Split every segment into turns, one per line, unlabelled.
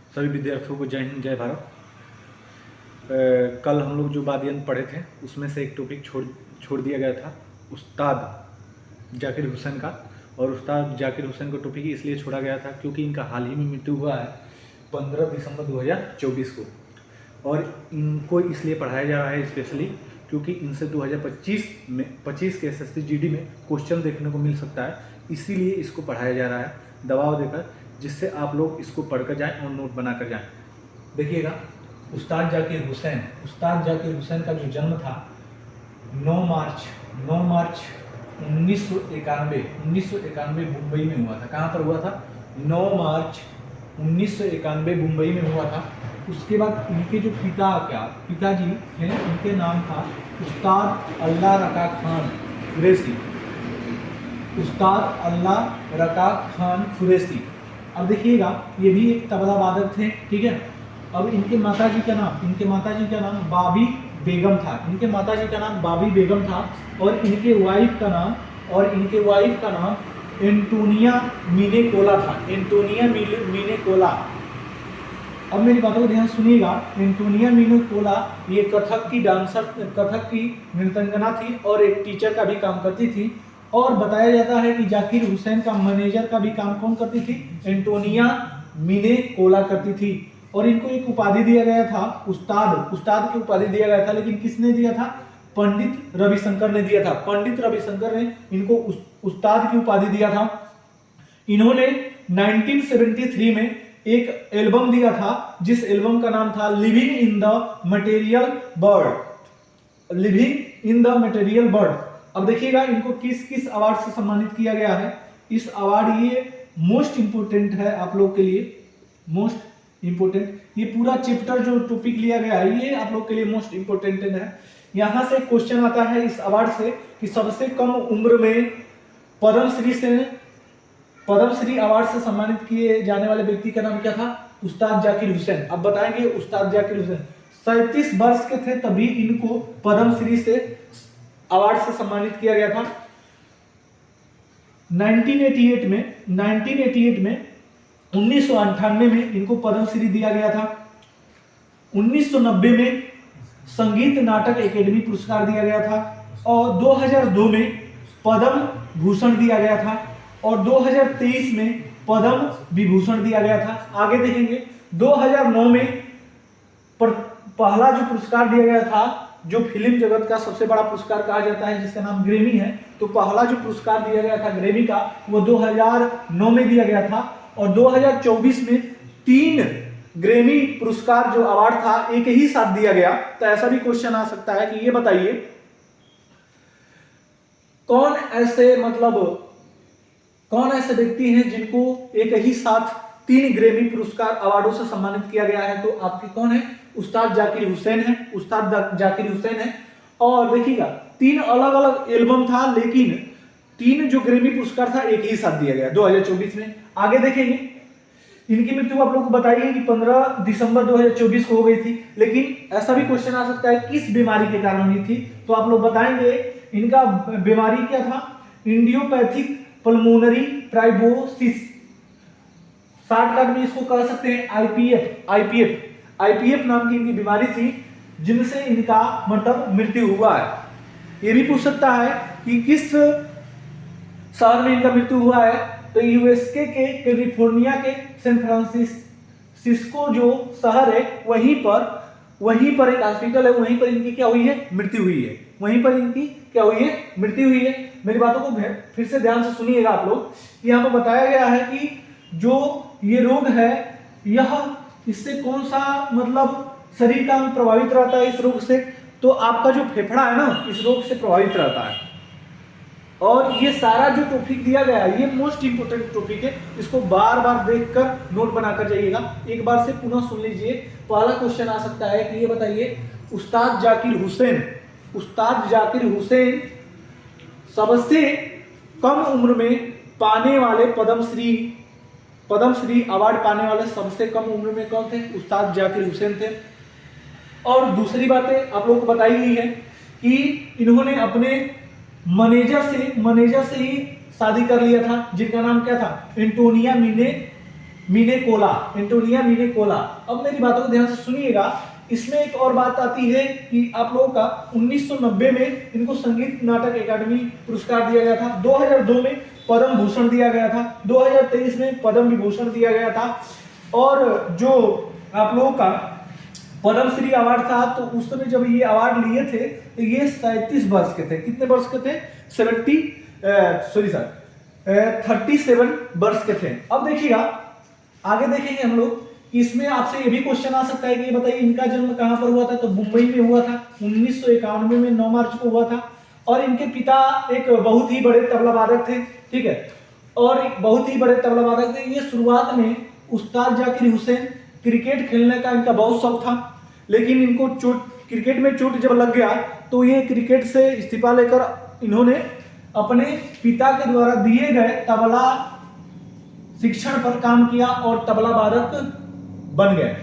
सभी विद्यार्थियों को जय हिंद जय भारत। कल हम लोग जो वाद्ययंत्र पढ़े थे उसमें से एक टॉपिक छोड़ दिया गया था उस्ताद जाकिर हुसैन का। और उस्ताद जाकिर हुसैन का टॉपिक इसलिए छोड़ा गया था क्योंकि इनका हाल ही में मृत्यु हुआ है 15 दिसंबर 2024 को। और इनको इसलिए पढ़ाया जा रहा है स्पेशली क्योंकि इनसे 2025 के SSC GD में क्वेश्चन देखने को मिल सकता है, इसीलिए इसको पढ़ाया जा रहा है दबाव देकर, जिससे आप लोग इसको पढ़कर जाएं और नोट बनाकर जाएं। देखिएगा, उस्ताद जाकिर हुसैन का जो जन्म था 9 मार्च 1991 मुंबई में हुआ था। कहाँ पर हुआ था? 9 मार्च 1991 मुंबई में हुआ था। उसके बाद इनके जो पिताजी हैं, इनके नाम था उस्ताद अल्लाह रका खान कुरैशी। उस्ताद अल्लाह रका खान कुरैशी। अब देखिएगा, ये भी एक तबला वादक थे, ठीक है। अब इनके माताजी का नाम बाबी बेगम था। और इनके वाइफ का नाम एंटोनिया मिनेकोला था। अब मेरी बातों को ध्यान सुनिएगा। एंटोनिया मिनेकोला ये कथक की नृत्यंगना थी और एक टीचर का भी काम करती थी। और बताया जाता है कि जाकिर हुसैन का मैनेजर का भी काम कौन करती थी? एंटोनिया मिनेकोला करती थी। और इनको एक उपाधि दिया गया था, उस्ताद की उपाधि दिया गया था। लेकिन किसने दिया था? पंडित रविशंकर ने दिया था। पंडित रविशंकर ने इनको उस्ताद की उपाधि दिया था। इन्होंने 1973 में एक एल्बम दिया था, जिस एल्बम का नाम था living in the material bird. अब देखिएगा, इनको किस अवार्ड से सम्मानित किया गया है। इस अवार्ड, ये मोस्ट इंपोर्टेंट है आप लोग के लिए, मोस्ट इंपोर्टेंट। ये पूरा चैप्टर जो टॉपिक लिया गया है ये आप लोग के लिए मोस्ट इंपोर्टेंट है। यहां से क्वेश्चन आता है इस अवार्ड से कि सबसे कम उम्र में पद्मश्री अवार्ड से सम्मानित किए जाने वाले व्यक्ति का नाम क्या था? उस्ताद जाकिर हुसैन। अब बताएंगे उस्ताद जाकिर हुसैन 37 वर्ष के थे तभी इनको पद्मश्री से अवार्ड से सम्मानित किया गया था। 1998 में 1998 में इनको पद्मश्री दिया गया था। 1990 में संगीत नाटक एकेडमी पुरस्कार दिया गया था। और 2002 में पद्म भूषण दिया गया था। और 2023 में पद्म विभूषण दिया गया था। आगे देखेंगे, 2009 में पहला जो पुरस्कार दिया गया था, जो फिल्म जगत का सबसे बड़ा पुरस्कार कहा जाता है, जिसका नाम ग्रैमी है, तो पहला जो पुरस्कार दिया गया था ग्रैमी का, वो 2009 में दिया गया था। और 2024 में 3 ग्रैमी पुरस्कार जो अवार्ड था एक ही साथ दिया गया। तो ऐसा भी क्वेश्चन आ सकता है कि ये बताइए कौन ऐसे व्यक्ति हैं जिनको एक ही साथ 3 ग्रैमी पुरस्कार अवार्डों से सम्मानित किया गया है? तो आपके कौन है? उस्ताद जाकिर हुसैन है। और देखिएगा, 3 अलग अलग एल्बम था, लेकिन 3 जो ग्रैमी पुरस्कार था एक ही साथ दिया गया 2024 में। आगे देखेंगे, इनकी मृत्यु आप लोग को बताइए कि 15 दिसंबर 2024 को हो गई थी। लेकिन ऐसा भी क्वेश्चन आ सकता है किस बीमारी के कारण हुई थी? तो आप लोग बताएंगे इनका बीमारी क्या था? इंडियोपैथिक पल्मोनरी ट्राइबोसिस, शॉर्टकट में इसको कह सकते हैं IPF नाम की इनकी बीमारी थी, जिनसे इनका मतलब मृत्यु हुआ है। ये भी पूछ सकता है कि किस शहर में इनका मृत्यु हुआ है? तो यूएसए के कैलिफोर्निया के सैन फ्रांसिस्को जो शहर है, वहीं पर एक हॉस्पिटल है, वहीं पर इनकी क्या हुई है? मृत्यु हुई है। मेरी बातों को फिर से ध्यान से सुनिएगा आप लोग। यहाँ पर बताया गया है कि जो ये रोग है, इससे कौन सा मतलब शरीर का अंग प्रभावित रहता है इस रोग से? तो आपका जो फेफड़ा है ना, इस रोग से प्रभावित रहता है। और ये सारा जो टॉपिक दिया गया है ये मोस्ट इंपोर्टेंट टॉपिक है, इसको बार बार देखकर नोट बनाकर जाइएगा। एक बार से पुनः सुन लीजिए। पहला क्वेश्चन आ सकता है कि ये बताइए, उस्ताद जाकिर हुसैन सबसे कम उम्र में पाने वाले पद्मश्री अवार्ड पाने वाले सबसे कम उम्र में कौन थे? उस्ताद जाकिर हुसैन थे। और दूसरी बातें आप लोगों को बताई गई है कि इन्होंने अपने मैनेजर से ही शादी कर लिया था, जिनका नाम क्या था? Antonia Minecola, Antonia Minecola. अब मेरी बातों को ध्यान से सुनिएगा। इसमें एक और बात आती है कि आप लोगों का 1990 में इनको संगीत नाटक अकादमी पुरस्कार दिया गया था, 2002 में पद्म भूषण दिया गया था, 2023 में पद्म विभूषण दिया गया था। और जो आप लोगों का पद्म श्री अवार्ड था, तो उस समय जब ये अवार्ड लिए थे तो ये 37 वर्ष के थे। कितने वर्ष के थे? 37 वर्ष के थे। अब देखिएगा, आगे देखेंगे हम लोग कि इसमें आपसे ये भी क्वेश्चन आ सकता है कि ये बताइए इनका जन्म कहां पर हुआ था। तो मुंबई में हुआ था, 1991 में 9 मार्च को हुआ था। और इनके पिता एक बहुत ही बड़े तबला वादक थे, ठीक है, और बहुत ही बड़े तबला वादक थे। ये शुरुआत में उस्ताद जाकिर हुसैन, क्रिकेट खेलने का इनका बहुत शौक था, लेकिन इनको क्रिकेट में चोट जब लग गया तो ये क्रिकेट से इस्तीफा लेकर इन्होंने अपने पिता के द्वारा दिए गए तबला शिक्षण पर काम किया और तबला वादक बन गए।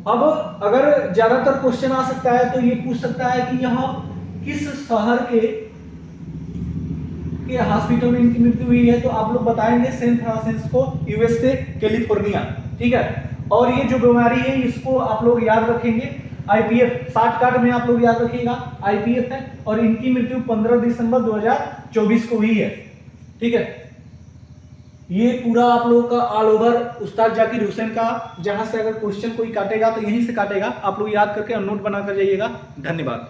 अब अगर ज्यादातर क्वेश्चन आ सकता है तो ये पूछ सकता है कि यह किस शहर के हॉस्पिटल में इनकी मृत्यु हुई है। तो आप लोग बताएंगे सैन फ्रांसिस्को, यूएसए, कैलिफोर्निया, ठीक है। और ये जो बीमारी है इसको आप लोग याद रखेंगे, आईपीएफ, शॉर्टकट में आप लोग याद रखिएगा, आईपीएफ है। और इनकी मृत्यु 15 दिसंबर 2024 को हुई है, ठीक है। ये पूरा आप लोगों का ऑल ओवर उस्ताद जाकिर हुसैन का, जहां से अगर क्वेश्चन कोई काटेगा तो यहीं से काटेगा। आप लोग याद करके और नोट बनाकर जाइएगा। धन्यवाद।